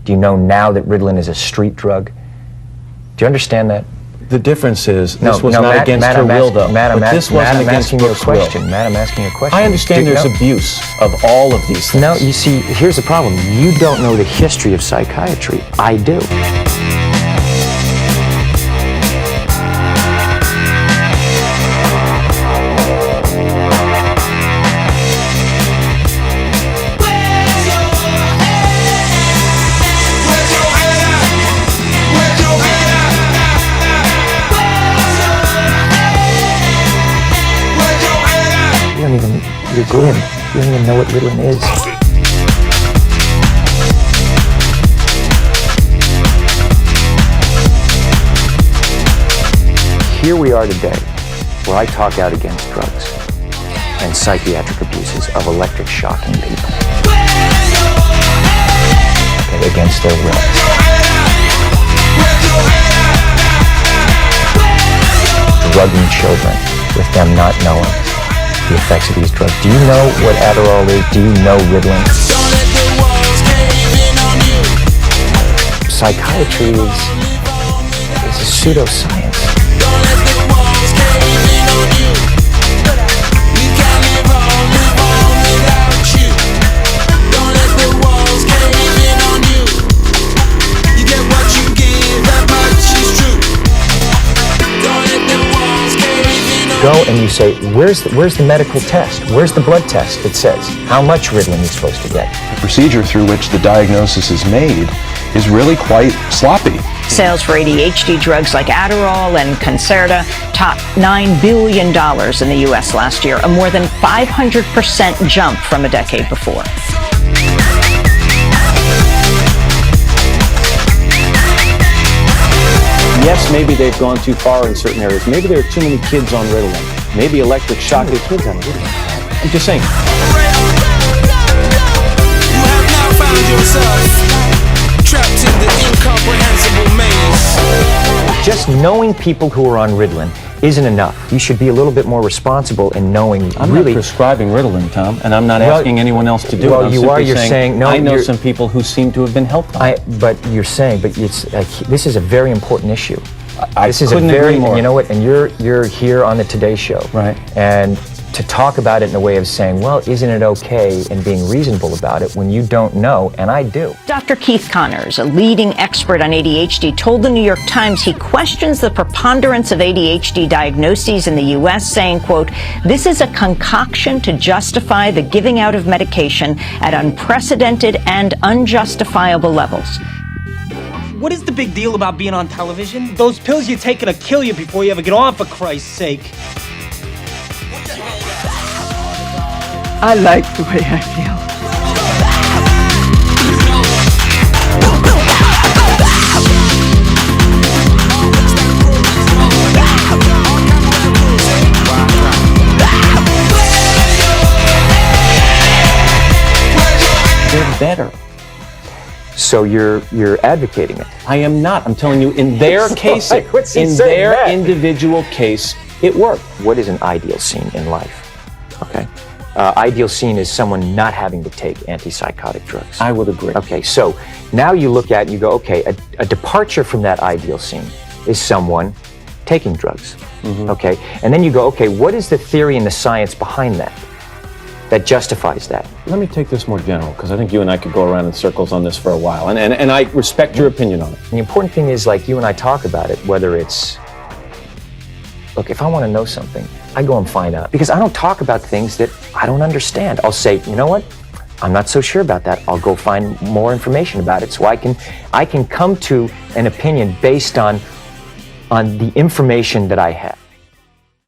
Do you know now that Ritalin is a street drug? Do you understand that? The difference is, this was not against her will, though. But this wasn't against Brooke's will. Matt, I'm asking you a question. I understand there's abuse of all of these things. No, you see, here's the problem. You don't know the history of psychiatry. I do. You're glib. You don't even know what Ritalin is. Here we are today, where I talk out against drugs and psychiatric abuses of electric shocking people. Okay, against their will. Drugging children with them not knowing the effects of these drugs. Do you know what Adderall is? Do you know Ritalin? Psychiatry is a pseudoscience. Go and you say, where's the medical test? Where's the blood test that says how much Ritalin you're supposed to get? The procedure through which the diagnosis is made is really quite sloppy. Sales for ADHD drugs like Adderall and Concerta topped $9 billion in the U.S. last year, a more than 500% jump from a decade before. Yes, maybe they've gone too far in certain areas. Maybe there are too many kids on Ritalin. Maybe electric shock. Too many kids on Ritalin. I'm just saying. You have now found yourself trapped in the incomprehensible maze. Just knowing people who are on Ritalin isn't enough. You should be a little bit more responsible in knowing I'm really... not prescribing Ritalin, Tom, and I'm not asking anyone else to do it. Well, you are. You're saying... No, I know some people who seem to have been helped by it. But you're saying, but it's this is a very important issue. This is couldn't agree more. You know what? And you're here on the Today Show, right? And to talk about it in a way of saying, well, isn't it okay, and being reasonable about it when you don't know, and I do. Dr. Keith Connors, a leading expert on ADHD, told the New York Times he questions the preponderance of ADHD diagnoses in the U.S., saying, quote, "This is a concoction to justify the giving out of medication at unprecedented and unjustifiable levels." What is the big deal about being on television? Those pills you're taking will kill you before you ever get on, for Christ's sake. I like the way I feel. They're better. So you're advocating it? I am not. I'm telling you, in their case, in their individual case, it worked. What is an ideal scene in life? Okay. Ideal scene is someone not having to take antipsychotic drugs. I would agree. Okay, so now you look at it and you go, okay, a departure from that ideal scene is someone taking drugs. Mm-hmm. Okay, and then you go, okay, what is the theory and the science behind that justifies that? Let me take this more general, because I think you and I could go around in circles on this for a while, and I respect your opinion on it. The important thing is, like, you and I talk about it, whether it's, look, if I want to know something, I go and find out. Because I don't talk about things that I don't understand. I'll say, you know what? I'm not so sure about that. I'll go find more information about it so I can come to an opinion based on the information that I have.